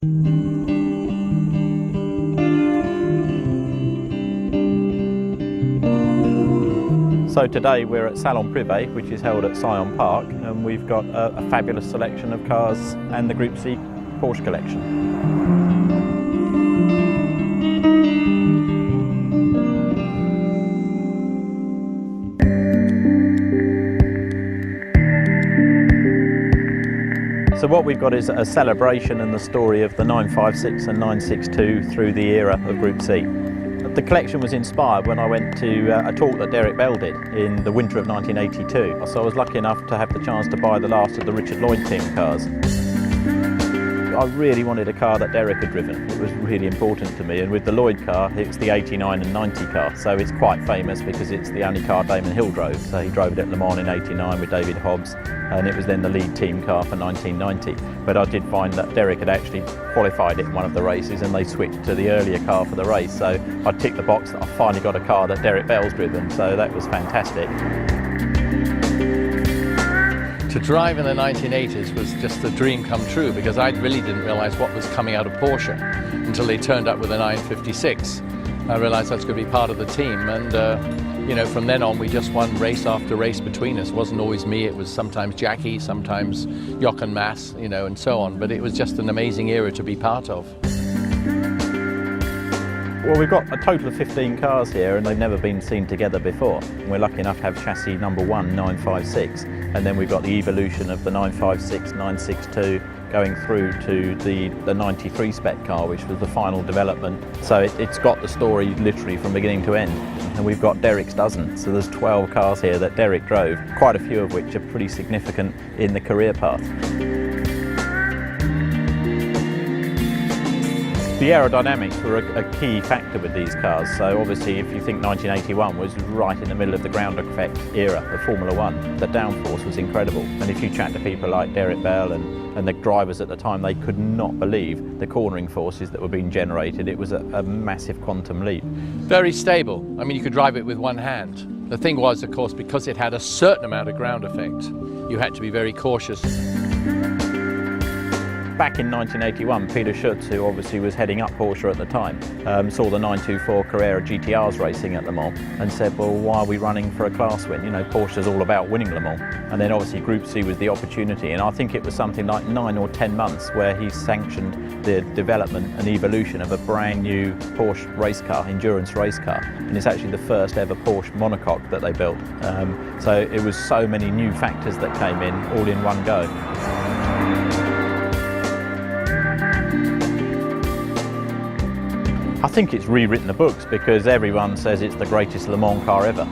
So today we're at Salon Privé, which is held at Scion Park, and we've got a fabulous selection of cars and the Group C Porsche collection. So what we've got is a celebration and the story of the 956 and 962 through the era of Group C. The collection was inspired when I went to a talk that Derek Bell did in the winter of 1982. So I was lucky enough to have the chance to buy the last of the Richard Lloyd team cars. I really wanted a car that Derek had driven. It was really important to me, and with the Lloyd car, it's the 89 and 90 car, so it's quite famous because it's the only car Damon Hill drove. So he drove it at Le Mans in 89 with David Hobbs, and it was then the lead team car for 1990. But I did find that Derek had actually qualified it in one of the races, and they switched to the earlier car for the race. So I ticked the box that I finally got a car that Derek Bell's driven, so that was fantastic. To drive in the 1980s was just a dream come true, because I really didn't realise what was coming out of Porsche until they turned up with a 956. I realised that's going to be part of the team, and you know, from then on we just won race after race between us. It wasn't always me, it was sometimes Jackie, sometimes Jochen Mass, you know, and so on, but it was just an amazing era to be part of. Well, we've got a total of 15 cars here, and they've never been seen together before. We're lucky enough to have chassis number 1, 956, and then we've got the evolution of the 956, 962 going through to the 93 spec car, which was the final development. So it's got the story literally from beginning to end. And we've got Derek's dozen, so there's 12 cars here that Derek drove, quite a few of which are pretty significant in the career path. The aerodynamics were a key factor with these cars. So obviously if you think 1981 was right in the middle of the ground effect era of Formula One, the downforce was incredible. And if you chat to people like Derek Bell and the drivers at the time, they could not believe the cornering forces that were being generated. It was a massive quantum leap. Very stable. I mean, you could drive it with one hand. The thing was, of course, because it had a certain amount of ground effect, you had to be very cautious. Back in 1981, Peter Schutz, who obviously was heading up Porsche at the time, saw the 924 Carrera GTRs racing at Le Mans and said, well, why are we running for a class win? You know, Porsche's all about winning Le Mans. And then obviously Group C was the opportunity, and I think it was something like 9 or 10 months where he sanctioned the development and evolution of a brand new Porsche race car, endurance race car. And it's actually the first ever Porsche monocoque that they built. So it was so many new factors that came in all in one go. I think it's rewritten the books because everyone says it's the greatest Le Mans car ever.